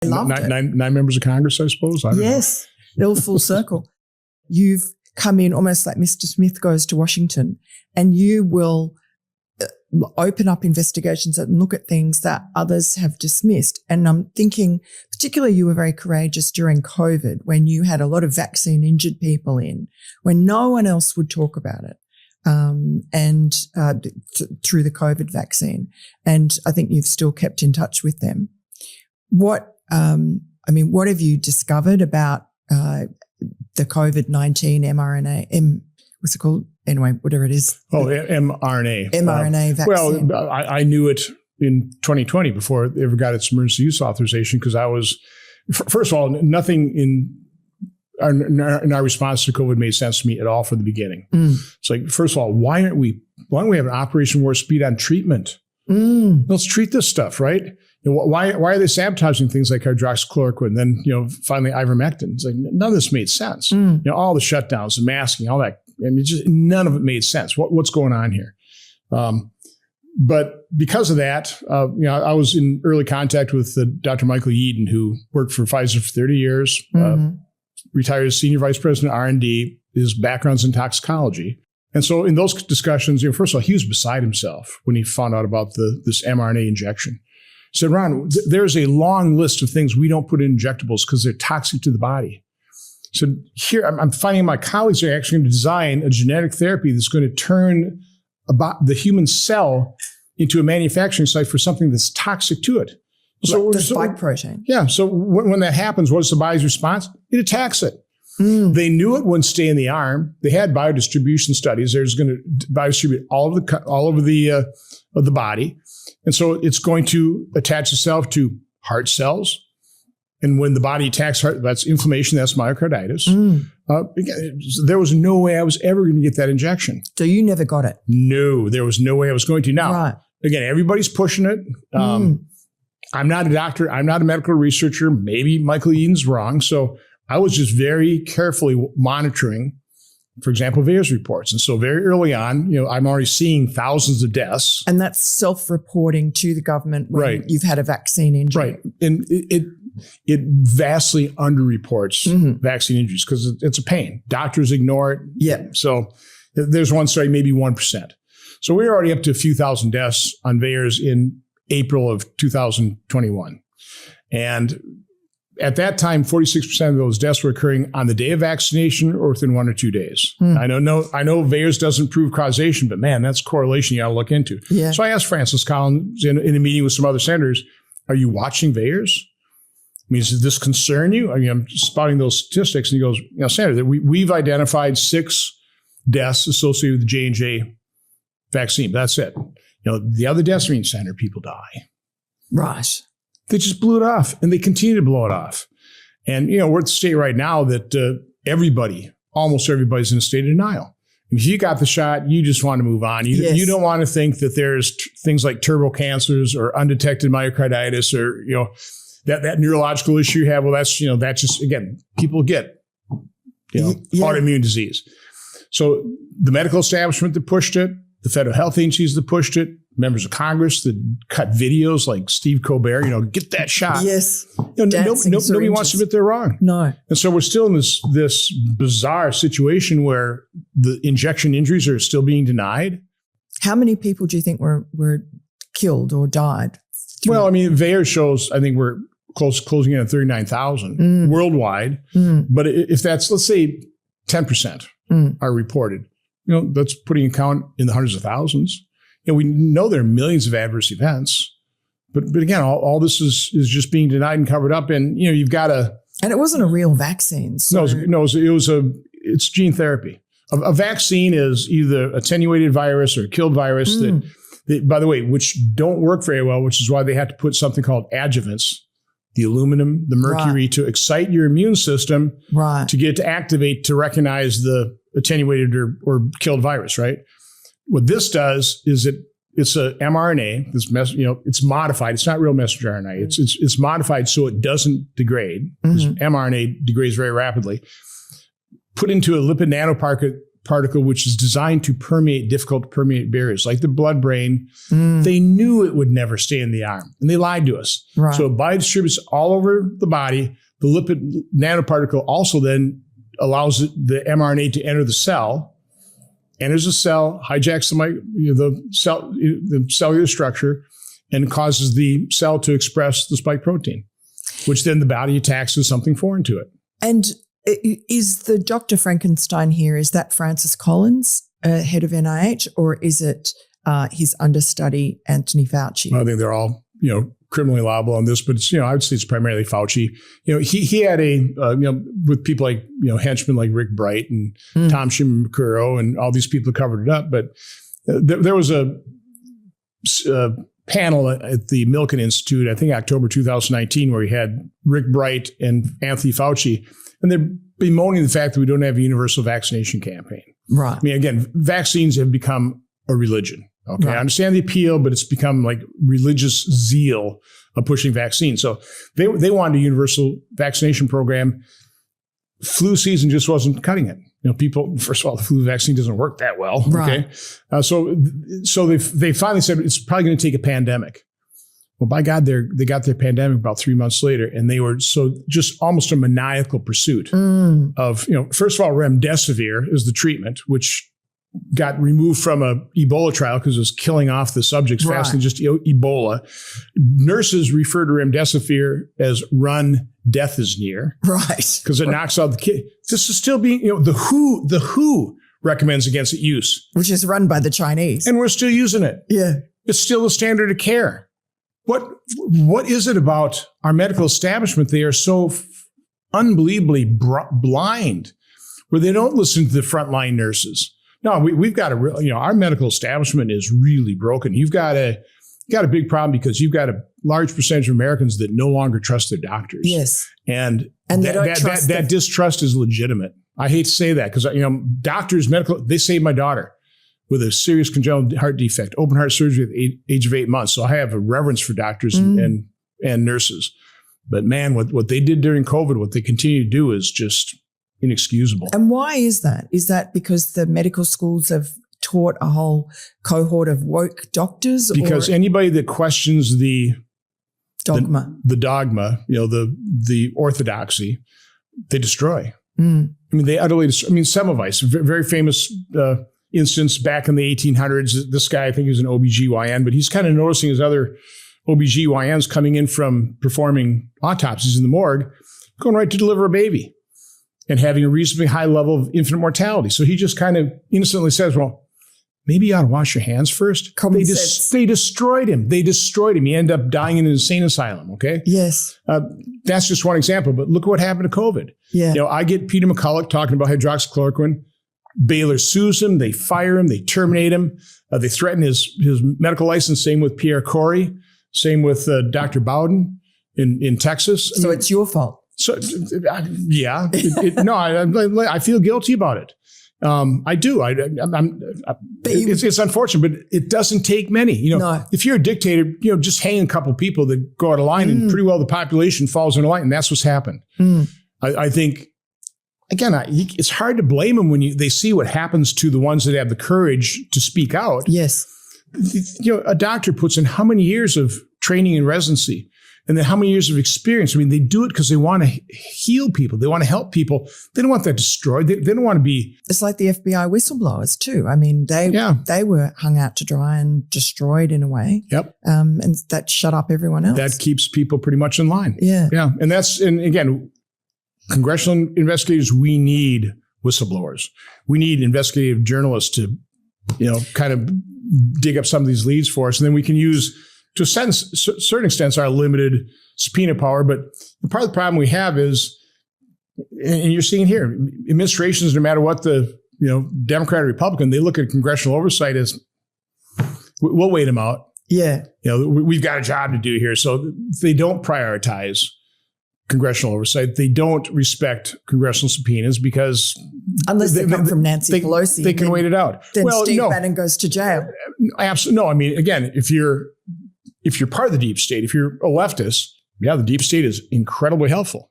They loved it. Nine members of Congress, I suppose. I don't know. All full circle. You've come in almost like Mr. Smith goes to Washington, and you will open up investigations and look at things that others have dismissed. And I'm thinking, particularly you were very courageous during COVID when you had a lot of vaccine injured people in, when no one else would talk about it, through the COVID vaccine. And I think you've still kept in touch with them. What have you discovered about the COVID-19 mRNA, what's it called? Anyway, whatever it is. Oh, mRNA. mRNA vaccine. Well, I knew it in 2020 before it ever got its emergency use authorization because I was, first of all, nothing in our response to COVID made sense to me at all from the beginning. It's like, first of all, why don't we have an Operation Warp Speed on treatment? Let's treat this stuff, right? Why are they sabotaging things like hydroxychloroquine? Then, finally ivermectin. It's like, none of this made sense. All the shutdowns, the masking, all that. Just none of it made sense. What's going on here? But because of that, I was in early contact with Dr. Michael Yeadon, who worked for Pfizer for 30 years, retired as senior vice president of R&D. His background's in toxicology. And so in those discussions, first of all, he was beside himself when he found out about this mRNA injection. He said, Ron, there's a long list of things we don't put in injectables because they're toxic to the body. So here, I'm finding my colleagues are actually going to design a genetic therapy that's going to turn the human cell into a manufacturing site for something that's toxic to it. So the spike protein. Yeah. So when that happens, what is the body's response? It attacks it. They knew it wouldn't stay in the arm. They had biodistribution studies. There's going to biodistribute all over the body, and so it's going to attach itself to heart cells. And when the body attacks heart, that's inflammation, that's myocarditis. There was no way I was ever going to get that injection. So you never got it? No, there was no way I was going to. Now, again, everybody's pushing it. I'm not a doctor. I'm not a medical researcher. Maybe Michael Yeadon's wrong. So I was just very carefully monitoring, for example, VAERS reports. And so very early on, I'm already seeing thousands of deaths. And that's self-reporting to the government when you've had a vaccine injury. Right. And it vastly underreports vaccine injuries because it's a pain. Doctors ignore it. Yeah. So there's one study, maybe 1%. So we're already up to a few thousand deaths on VAERS in April of 2021. And at that time, 46% of those deaths were occurring on the day of vaccination or within 1 or 2 days. I know VAERS doesn't prove causation, but man, that's correlation you got to look into. Yeah. So I asked Francis Collins in a meeting with some other senators, are you watching VAERS? I mean, does this concern you? I mean, I'm spotting those statistics. And he goes, Senator, we've identified 6 deaths associated with the J&J vaccine. That's it. The other deaths, Senator, people die. Right. They just blew it off, and they continue to blow it off. And, we're at the state right now that almost everybody's in a state of denial. If you got the shot, you just want to move on. You don't want to think that there's things like turbo cancers or undetected myocarditis or, that neurological issue you have. Well, that's just, again, people get, autoimmune disease. So the medical establishment that pushed it, the federal health agencies that pushed it, members of Congress that cut videos like Steve Colbert, get that shot. Yes. Nobody wants to admit they're wrong. No. And so we're still in this bizarre situation where the injection injuries are still being denied. How many people do you think were killed or died? Well, I mean, VAERS shows, I think we're closing in at 39,000 worldwide. But if that's, let's say 10% are reported, that's putting a count in the hundreds of thousands. We know there are millions of adverse events, but again, all this is just being denied and covered up. And you've got to. And it wasn't a real vaccine. So. It's gene therapy. A vaccine is either attenuated virus or killed virus that, by the way, which don't work very well, which is why they have to put something called adjuvants, the aluminum, the mercury, to excite your immune system, to get it to activate to recognize the attenuated or killed virus, right? What this does is it's a mRNA. It's modified. It's not real messenger RNA. It's modified so it doesn't degrade. Because mRNA degrades very rapidly. Put into a lipid nanoparticle, which is designed to permeate difficult to permeate barriers like the blood-brain. They knew it would never stay in the arm, and they lied to us. Right. So it biodistributes all over the body. The lipid nanoparticle also then allows the mRNA to enter the cell, enters the cell, hijacks the cellular structure, and causes the cell to express the spike protein, which then the body attacks as something foreign to it. And is the Dr. Frankenstein here, is that Francis Collins, head of NIH, or is it his understudy, Anthony Fauci? Well, I think they're all, criminally liable on this, but it's, I would say it's primarily Fauci. He had with people like, henchmen like Rick Bright and Tom Shimokuro and all these people covered it up. But there was a panel at the Milken Institute, I think October 2019, where he had Rick Bright and Anthony Fauci, and they're bemoaning the fact that we don't have a universal vaccination campaign. Right. I mean, again, vaccines have become a religion. Okay, right. I understand the appeal, but it's become like religious zeal of pushing vaccines. So they wanted a universal vaccination program. Flu season just wasn't cutting it. People, first of all, the flu vaccine doesn't work that well. Right. Okay, so they finally said it's probably going to take a pandemic. Well, by God, they got their pandemic about 3 months later, and they were so just almost a maniacal pursuit of, first of all, remdesivir is the treatment, which got removed from a Ebola trial because it was killing off the subjects faster than just Ebola. Nurses refer to remdesivir as run, death is near. Right. Because it knocks out the kid. This is still being, the WHO recommends against its use. Which is run by the Chinese. And we're still using it. Yeah. It's still the standard of care. What is it about our medical establishment? They are so unbelievably blind where they don't listen to the frontline nurses. No, we've got our medical establishment is really broken. You've got a big problem because you've got a large percentage of Americans that no longer trust their doctors. Yes. And they don't trust that distrust is legitimate. I hate to say that because, doctors, they saved my daughter with a serious congenital heart defect, open heart surgery at the age of 8 months. So I have a reverence for doctors and nurses. But man, what they did during COVID, what they continue to do is just inexcusable. And why is that? Is that because the medical schools have taught a whole cohort of woke doctors? Because anybody that questions the dogma, the orthodoxy, they destroy. I mean, they utterly destroy. I mean, Semmelweis, a very famous instance back in the 1800s. This guy, I think he was an OBGYN, but he's kind of noticing his other OBGYNs coming in from performing autopsies in the morgue, going right to deliver a baby and having a reasonably high level of infant mortality. So he just kind of innocently says, well, maybe you ought to wash your hands first. They destroyed him. He ended up dying in an insane asylum, okay? Yes. That's just one example, but look what happened to COVID. Yeah. I get Peter McCulloch talking about hydroxychloroquine. Baylor sues him. They fire him. They terminate him. They threaten his medical license. Same with Pierre Corey. Same with Dr. Bowden in Texas. So it's your fault. So, yeah. I feel guilty about it. I do. It's unfortunate, but it doesn't take many. No. If you're a dictator, just hang a couple people that go out of line and pretty well the population falls in line. And that's what's happened. I think, again, it's hard to blame them when they see what happens to the ones that have the courage to speak out. Yes. A doctor puts in how many years of training and residency and then how many years of experience. I mean, they do it because they want to heal people. They want to help people. They don't want that destroyed. They don't want to be. It's like the FBI whistleblowers too. I mean, they were hung out to dry and destroyed in a way. Yep. And that shut up everyone else. That keeps people pretty much in line. Yeah. Yeah. And again, congressional investigators, we need whistleblowers. We need investigative journalists to, kind of dig up some of these leads for us. And then we can use, to a certain extent, our limited subpoena power. But part of the problem we have is, and you're seeing here, administrations, no matter what the, Democrat or Republican, they look at congressional oversight as, we'll wait them out. Yeah. We've got a job to do here. So they don't prioritize congressional oversight. They don't respect congressional subpoenas because unless they come from Nancy Pelosi, they can wait it out. Then Steve Bannon goes to jail. Absolutely. No, I mean, again, if you're part of the deep state, if you're a leftist, the deep state is incredibly helpful.